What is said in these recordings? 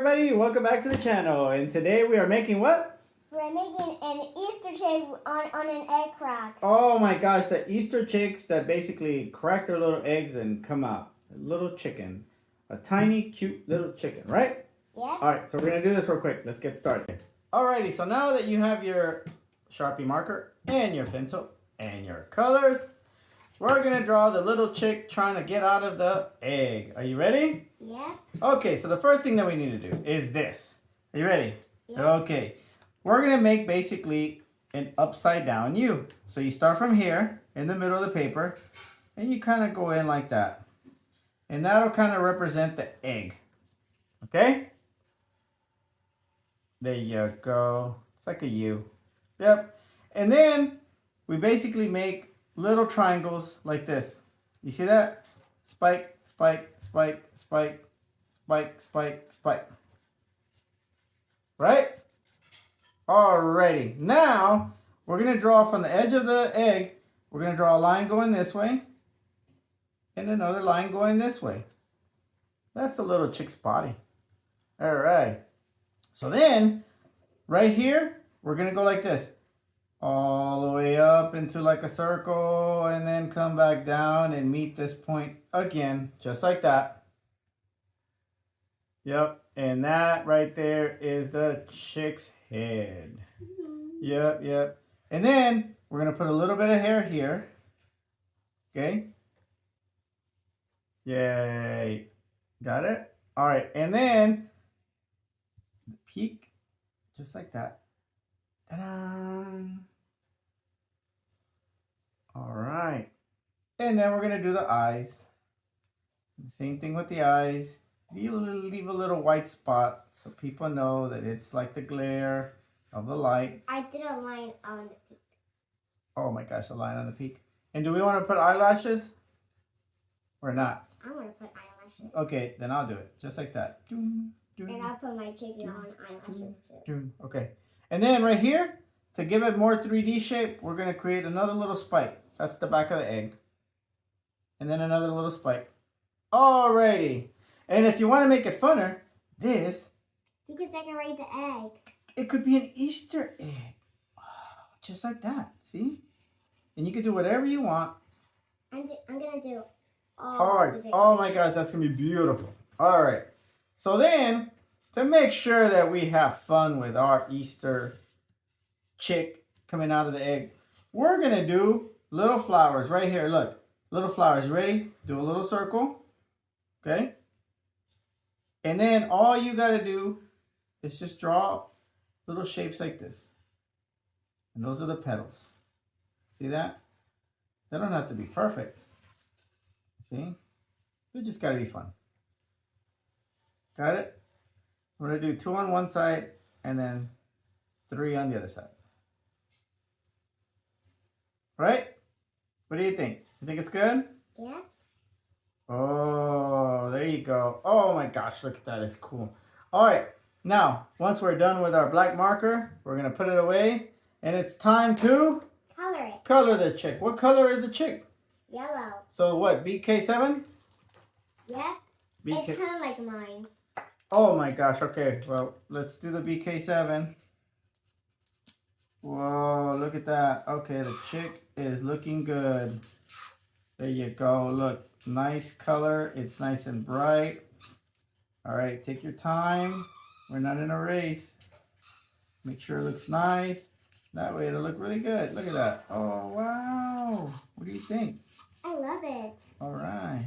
everybody, welcome back to the channel. And today we are making what? We're making an Easter egg on an egg crack. Oh my gosh, the Easter chicks that basically crack their little eggs and come out. A little chicken. A tiny, cute little chicken, right? Yeah. Alright, so we're going to do this real quick. Let's get started. Alrighty, so now that you have your Sharpie marker and your pencil and your colors, we're going to draw the little chick trying to get out of the egg. Are you ready? Yeah. Okay, so the first thing that we need to do is this. Are you ready? Yeah. Okay. We're going to make basically an upside down U. So you start from here in the middle of the paper and you kind of go in like that. And that'll kind of represent the egg. Okay? There you go. It's like a U. Yep. And then we basically make little triangles like this. You see that? Spike, spike, spike, spike, spike, spike, spike. Right? Alrighty. Now, we're going to draw from the edge of the egg, we're going to draw a line going this way and another line going this way. That's the little chick's body. Alright. So then, right here, we're going to go like this. All the way up into like a circle and then come back down and meet this point again, just like that. Yep, and that right there is the chick's head. Yep, yep. And then we're going to put a little bit of hair here. Okay. Yay. Got it? All right, and then the peak, just like that. Ta-da! All right. And then we're going to do the eyes. Same thing with the eyes. You leave a little white spot so people know that it's like the glare of the light. I did a line on the peak. Oh my gosh, a line on the peak. And do we want to put eyelashes? Or not? I want to put eyelashes. Okay, then I'll do it. Just like that. And I'll put my chicken on eyelashes too. Okay. And then right here, to give it more 3D shape, we're going to create another little spike. That's the back of the egg. And then another little spike. Alrighty. And if you want to make it funner, this... You can decorate the egg. It could be an Easter egg. Just like that. See? And you can do whatever you want. I'm going to do all Hearts. Oh my gosh, that's going to be beautiful. Alright. So then, to make sure that we have fun with our Easter chick coming out of the egg, we're going to do little flowers right here. Look, little flowers. You ready? Do a little circle. Okay? And then all you got to do is just draw little shapes like this. And those are the petals. See that? They don't have to be perfect. See? They just got to be fun. Got it? We're going to do 2 on one side and then 3 on the other side. Right? What do you think? You think it's good? Yeah. Oh, there you go. Oh my gosh, look at that. It's cool. All right. Now, once we're done with our black marker, we're going to put it away. And it's time to color it. Color the chick. What color is the chick? Yellow. So what, BK7? Yeah. BK. It's kind of like mine. Oh my gosh. Okay, well, let's do the BK7. Whoa, look at that. Okay, the chick is looking good. There you go. Look, nice color. It's nice and bright. All right, take your time. We're not in a race. Make sure it looks nice. That way it'll look really good. Look at that. Oh, wow. What do you think? I love it. All right.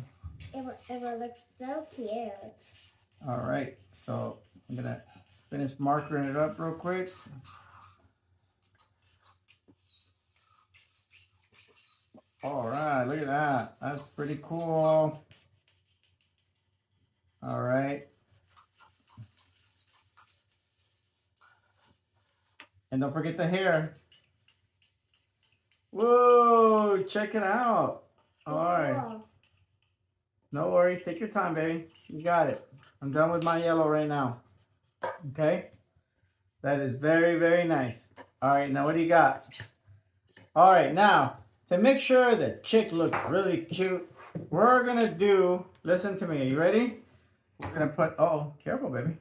It will look so cute. All right. So I'm going to finish markering it up real quick. All right. Look at that. That's pretty cool. All right. And don't forget the hair. Whoa, check it out. All right. No worries. Take your time, baby. You got it. I'm done with my yellow right now. Okay. That is very, very nice. All right. Now, what do you got? All right. Now, to make sure the chick looks really cute, we're going to do, listen to me. Are you ready? we're gonna put, oh, careful, baby.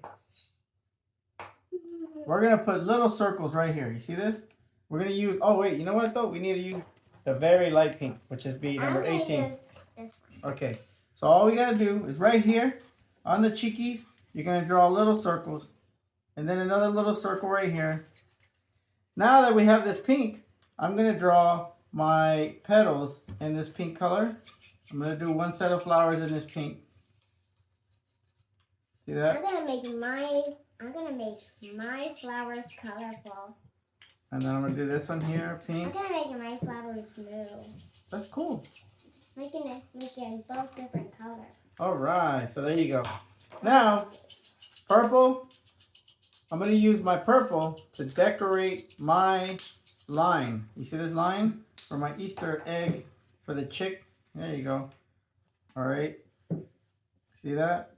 We're gonna put little circles right here. You see this? We're gonna use, oh wait, you know what though? We need to use the very light pink, which is B number 18. Use this one. Okay, so all we gotta do is right here on the cheekies, you're gonna draw little circles and then another little circle right here. Now that we have this pink, I'm gonna draw my petals in this pink color. I'm gonna do one set of flowers in this pink. See that? I'm gonna make my flowers colorful. And then I'm gonna do this one here, I'm pink. gonna make my flowers blue. That's cool. Making both different colors. All right, so there you go. Now, purple. I'm gonna use my purple to decorate my line. You see this line for my Easter egg for the chick? There you go. All right. See that?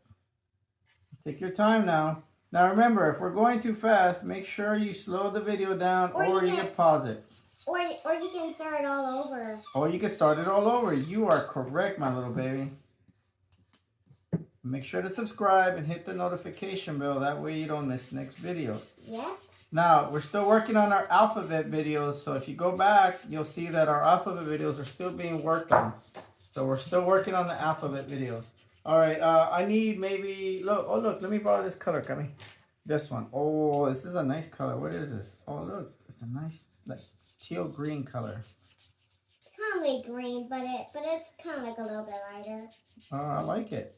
Take your time now. Now remember, if we're going too fast, make sure you slow the video down or you can pause it. Or you can start all over. Or you can start it all over. You are correct, my little baby. Make sure to subscribe and hit the notification bell. That way you don't miss the next video. Yeah. Now, we're still working on our alphabet videos. So if you go back, you'll see that our alphabet videos are still being worked on. So we're still working on the alphabet videos. All right, I need maybe, look, oh look, let me borrow this color, Cami. This one. Oh, this is a nice color. What is this? Oh, look, it's a nice, like, teal green color. Kind of like green, but it's kind of like a little bit lighter. Oh, I like it.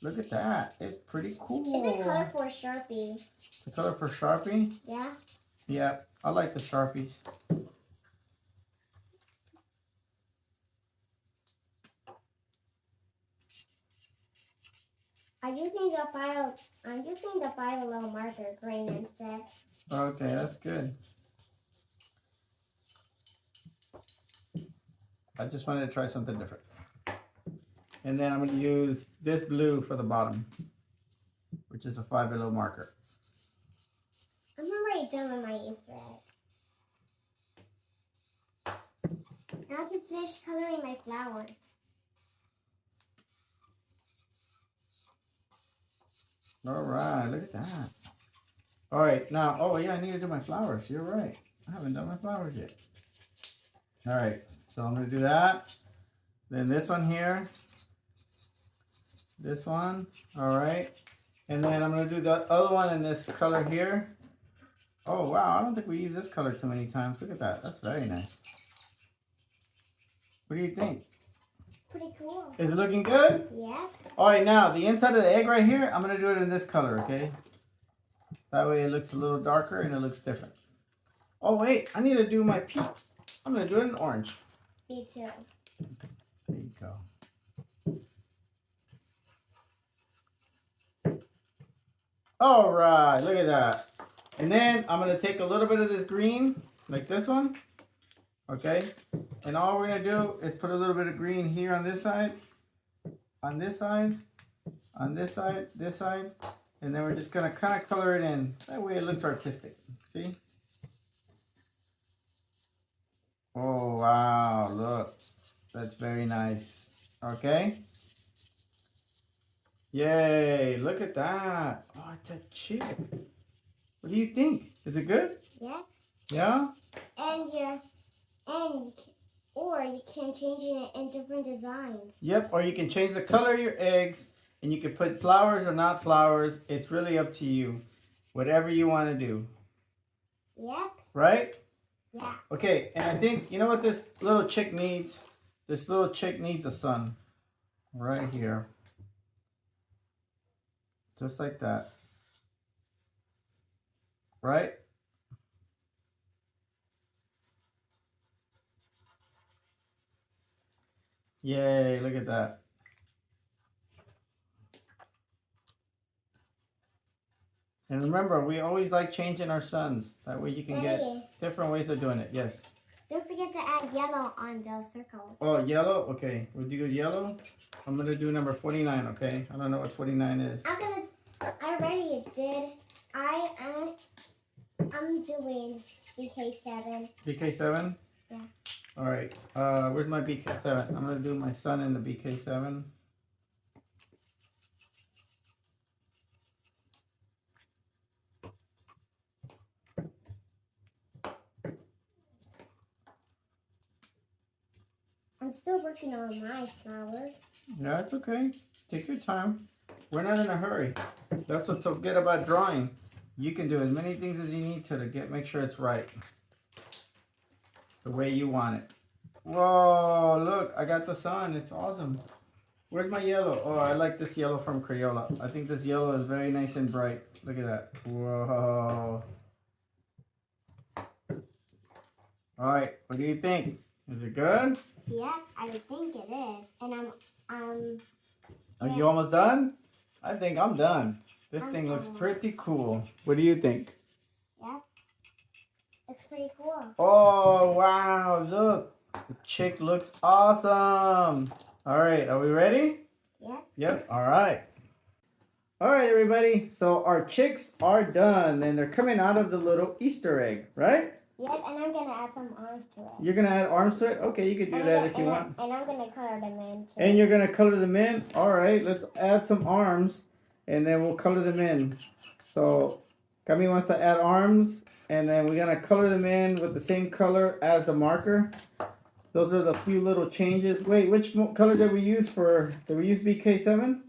Look at that. It's pretty cool. It's a color for a Sharpie. It's a color for Sharpie? Yeah. Yeah, I like the Sharpies. I'm using the 5 marker green instead. Okay, that's good. I just wanted to try something different. And then I'm going to use this blue for the bottom, which is a 5 marker. I'm already done with my Easter egg. Now I can finish coloring my flowers. All right, look at that. All right, now, oh yeah, I need to do my flowers. You're right. I haven't done my flowers yet. All right, so I'm going to do that. Then this one here. This one. All right. And then I'm going to do the other one in this color here. Oh, wow. I don't think we use this color too many times. Look at that. That's very nice. What do you think? Pretty cool. Is it looking good? Yeah. All right, now the inside of the egg right here, I'm going to do it in this color, okay? That way it looks a little darker and it looks different. Oh, wait. I need to do my pink. I'm going to do it in orange. Me too. There you go. All right, look at that. And then I'm going to take a little bit of this green, like this one. Okay. And all we're going to do is put a little bit of green here on this side, on this side, on this side, this side. And then we're just going to kind of color it in. That way it looks artistic. See? Oh, wow. Look. That's very nice. Okay. Yay. Look at that. Oh, it's a chick. What do you think? Is it good? Yeah. Yeah? Or you can change it in different designs. Yep. Or you can change the color of your eggs and you can put flowers or not flowers. It's really up to you. Whatever you want to do. Yep. Right? Yeah. Okay. And I think, you know what this little chick needs? This little chick needs a sun. Right here. Just like that. Right? Yay, look at that. And remember, we always like changing our suns. That way you can get different ways of doing it. Yes. Don't forget to add yellow on those circles. Oh, yellow? Okay. We'll do yellow. I'm going to do number 49, okay? I don't know what 49 is. I already did. I'm doing BK7. BK7? Yeah. All right. Where's my BK7? I'm going to do my sun in the BK7. I'm still working on my flowers. Yeah, it's okay. Take your time. We're not in a hurry. That's what's so good about drawing. You can do as many things as you need to make sure it's right. The way you want it. Whoa, look, I got the sun. It's awesome. Where's my yellow? Oh, I like this yellow from Crayola. I think this yellow is very nice and bright. Look at that. Whoa. All right, what do you think? Is it good? Yeah, I would think it is. And Are you almost done? I think I'm done. This thing looks pretty cool. What do you think? Yeah, it's pretty cool. Oh, wow, look. The chick looks awesome. All right, are we ready? Yeah. Yep, all right. All right, everybody. So our chicks are done and they're coming out of the little Easter egg, right? Yep, and I'm going to add some arms to it. You're going to add arms to it? Okay, you could do that if you want. And I'm going to color them in too. And you're going to color them in? All right, let's add some arms and then we'll color them in. So Cami wants to add arms and then we're going to color them in with the same color as the marker. Those are the few little changes. Wait, which color did we use did we use BK7?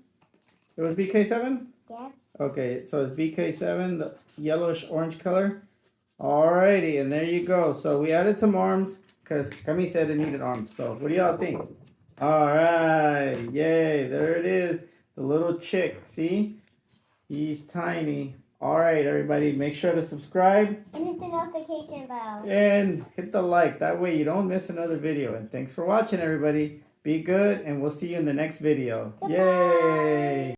It was BK7? Yeah. Okay, so it's BK7, the yellowish orange color. Alrighty, and there you go. So we added some arms because Cami said it needed arms. So what do y'all think? Alright, yay, there it is. The little chick, see? He's tiny. Alright, everybody, make sure to subscribe. And hit the notification bell. And hit the like. That way you don't miss another video. And thanks for watching, everybody. Be good, and we'll see you in the next video. Goodbye. Yay!